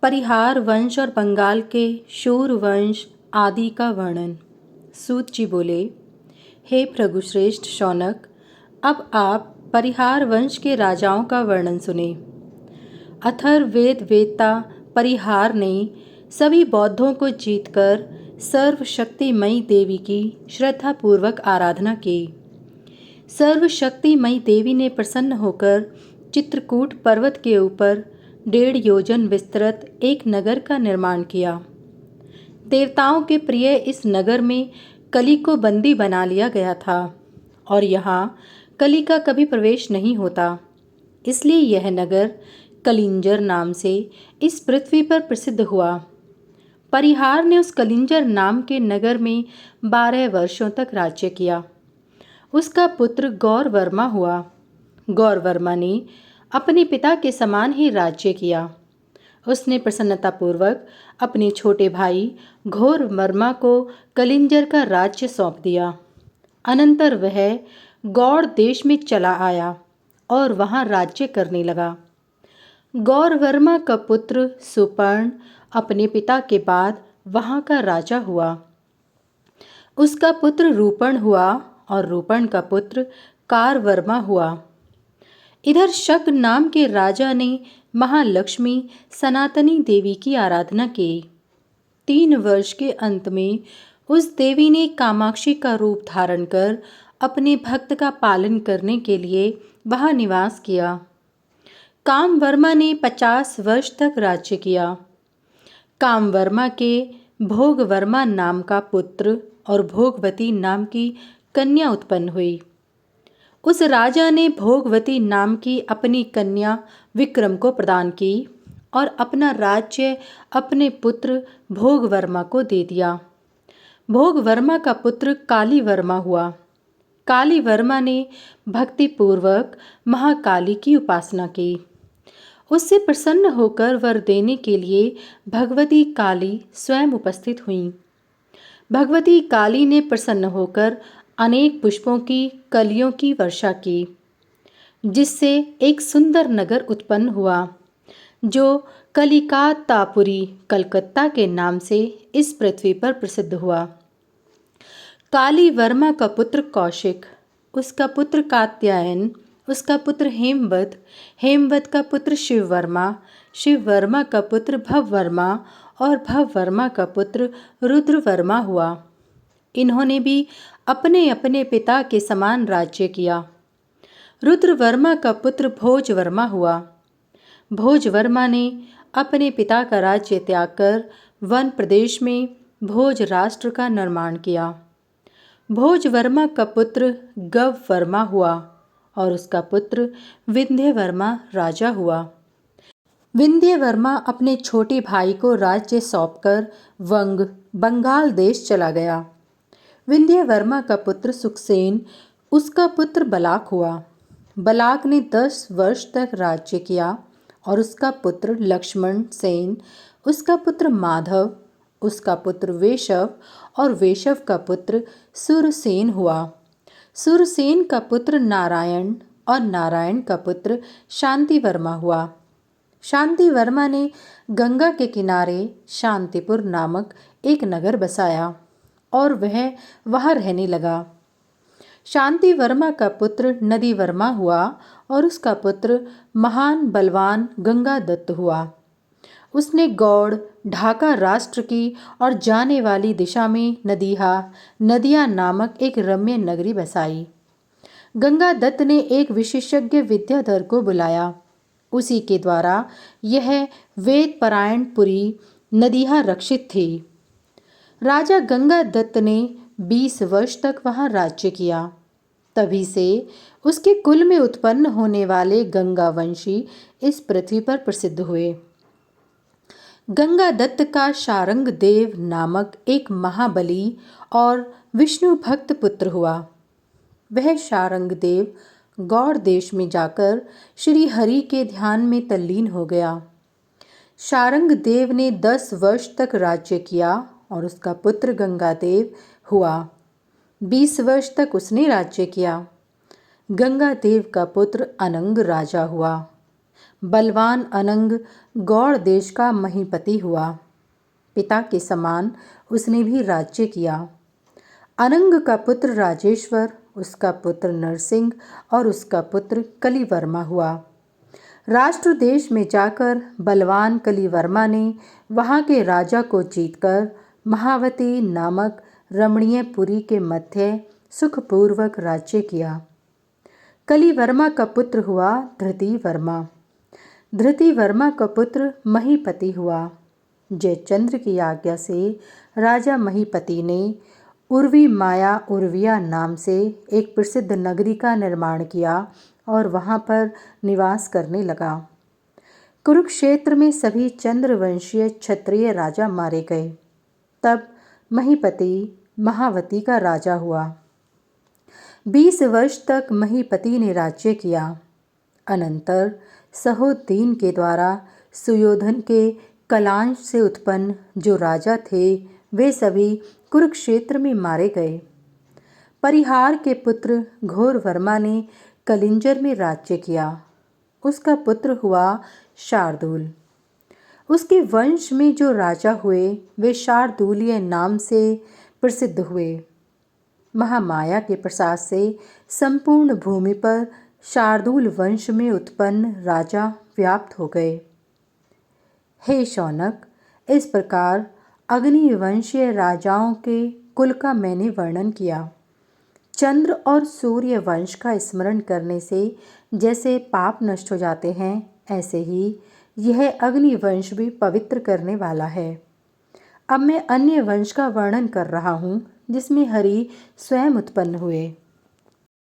परिहार वंश और बंगाल के शूर वंश आदि का वर्णन। सूत जी बोले, हे भृगुश्रेष्ठ शौनक, अब आप परिहार वंश के राजाओं का वर्णन सुने। अथर्ववेद वेदता परिहार ने सभी बौद्धों को जीतकर सर्वशक्तिमयी देवी की श्रद्धापूर्वक आराधना की। सर्वशक्तिमयी देवी ने प्रसन्न होकर चित्रकूट पर्वत के ऊपर 1.5 योजन विस्तृत एक नगर का निर्माण किया। देवताओं के प्रिय इस नगर में कली को बंदी बना लिया गया था और यहाँ कली का कभी प्रवेश नहीं होता। इसलिए यह नगर कलिंजर नाम से इस पृथ्वी पर प्रसिद्ध हुआ। परिहार ने उस कलिंजर नाम के नगर में 12 वर्षों तक राज्य किया। उसका पुत्र गौरवर्मा हुआ। गौरवर्मा ने अपने पिता के समान ही राज्य किया। उसने प्रसन्नतापूर्वक अपने छोटे भाई घोरवर्मा को कलिंजर का राज्य सौंप दिया। अनंतर वह गौड़ देश में चला आया और वहाँ राज्य करने लगा। गौरवर्मा का पुत्र सुपर्ण अपने पिता के बाद वहाँ का राजा हुआ। उसका पुत्र रूपण हुआ और रूपण का पुत्र कारवर्मा हुआ। इधर शक नाम के राजा ने महालक्ष्मी सनातनी देवी की आराधना की। 3 वर्ष के अंत में उस देवी ने कामाक्षी का रूप धारण कर अपने भक्त का पालन करने के लिए वहाँ निवास किया। कामवर्मा ने 50 वर्ष तक राज्य किया। कामवर्मा के भोगवर्मा नाम का पुत्र और भोगवती नाम की कन्या उत्पन्न हुई। उस राजा ने भोगवती नाम की अपनी कन्या विक्रम को प्रदान की और अपना राज्य अपने पुत्र भोगवर्मा को दे दिया। भोगवर्मा का पुत्र कालीवर्मा हुआ। कालीवर्मा ने भक्तिपूर्वक महाकाली की उपासना की। उससे प्रसन्न होकर वर देने के लिए भगवती काली स्वयं उपस्थित हुईं। भगवती काली ने प्रसन्न होकर अनेक पुष्पों की कलियों की वर्षा की, जिससे एक सुंदर नगर उत्पन्न हुआ जो कलिकातापुरी कलकत्ता के नाम से इस पृथ्वी पर प्रसिद्ध हुआ। कालीवर्मा का पुत्र कौशिक, उसका पुत्र कात्यायन, उसका पुत्र हेमवत, हेमवत का पुत्र शिववर्मा, शिववर्मा का पुत्र भववर्मा और भववर्मा का पुत्र रुद्रवर्मा हुआ। इन्होंने भी अपने अपने पिता के समान राज्य किया। रुद्रवर्मा का पुत्र भोजवर्मा हुआ। भोजवर्मा ने अपने पिता का राज्य त्याग कर वन प्रदेश में भोज राष्ट्र का निर्माण किया। भोजवर्मा का पुत्र गववर्मा हुआ और उसका पुत्र विंध्यवर्मा राजा हुआ। विंध्यवर्मा अपने छोटे भाई को राज्य सौंपकर वंग बंगाल देश चला गया। विंध्यवर्मा का पुत्र सुखसेन उसका पुत्र बलाक हुआ। बलाक ने 10 वर्ष तक राज्य किया और उसका पुत्र लक्ष्मण सेन, उसका पुत्र माधव, उसका पुत्र वेशव और वेशव का पुत्र सुरसेन हुआ। सुरसेन का पुत्र नारायण और नारायण का पुत्र शांतिवर्मा हुआ। शांतिवर्मा ने गंगा के किनारे शांतिपुर नामक एक नगर बसाया और वह वहाँ रहने लगा। शांतिवर्मा का पुत्र नदीवर्मा हुआ और उसका पुत्र महान बलवान गंगादत्त हुआ। उसने गौड़ ढाका राष्ट्र की और जाने वाली दिशा में नदिया नामक एक रम्य नगरी बसाई। गंगादत्त ने एक विशेषज्ञ विद्याधर को बुलाया। उसी के द्वारा यह वेदपरायण पुरी नदिया रक्षित थी। राजा गंगादत्त ने 20 वर्ष तक वहाँ राज्य किया। तभी से उसके कुल में उत्पन्न होने वाले गंगावंशी इस पृथ्वी पर प्रसिद्ध हुए। गंगादत्त का शारंग देव नामक एक महाबली और विष्णु भक्त पुत्र हुआ। वह शारंग देव गौड़ देश में जाकर श्री हरि के ध्यान में तल्लीन हो गया। शारंग देव ने 10 वर्ष तक राज्य किया और उसका पुत्र गंगादेव हुआ। 20 वर्ष तक उसने राज्य किया। गंगादेव का पुत्र अनंग राजा हुआ। बलवान अनंग गौड़ देश का महीपति हुआ। पिता के समान उसने भी राज्य किया। अनंग का पुत्र राजेश्वर, उसका पुत्र नरसिंह और उसका पुत्र कलिवर्मा हुआ। राष्ट्र देश में जाकर बलवान कलिवर्मा ने वहाँ के राजा को जीतकर महावती नामक रमणीय पुरी के मध्य सुखपूर्वक राज्य किया। कलिवर्मा का पुत्र हुआ धृतिवर्मा। धृतिवर्मा का पुत्र महीपति हुआ। जयचंद्र की आज्ञा से राजा महीपति ने उर्वी माया उर्विया नाम से एक प्रसिद्ध नगरी का निर्माण किया और वहाँ पर निवास करने लगा। कुरुक्षेत्र में सभी चंद्रवंशीय क्षत्रिय राजा मारे गए। तब महीपति महावती का राजा हुआ। 20 वर्ष तक महीपति ने राज्य किया। अनंतर सहोदीन के द्वारा सुयोधन के कलांश से उत्पन्न जो राजा थे वे सभी कुरुक्षेत्र में मारे गए। परिहार के पुत्र घोरवर्मा ने कलिंजर में राज्य किया। उसका पुत्र हुआ शार्दूल। उसके वंश में जो राजा हुए वे शार्दूलीय नाम से प्रसिद्ध हुए। महामाया के प्रसाद से संपूर्ण भूमि पर शार्दूल वंश में उत्पन्न राजा व्याप्त हो गए। हे शौनक, इस प्रकार अग्निवंशीय राजाओं के कुल का मैंने वर्णन किया। चंद्र और सूर्य वंश का स्मरण करने से जैसे पाप नष्ट हो जाते हैं, ऐसे ही यह अग्निवंश भी पवित्र करने वाला है। अब मैं अन्य वंश का वर्णन कर रहा हूँ जिसमें हरि स्वयं उत्पन्न हुए।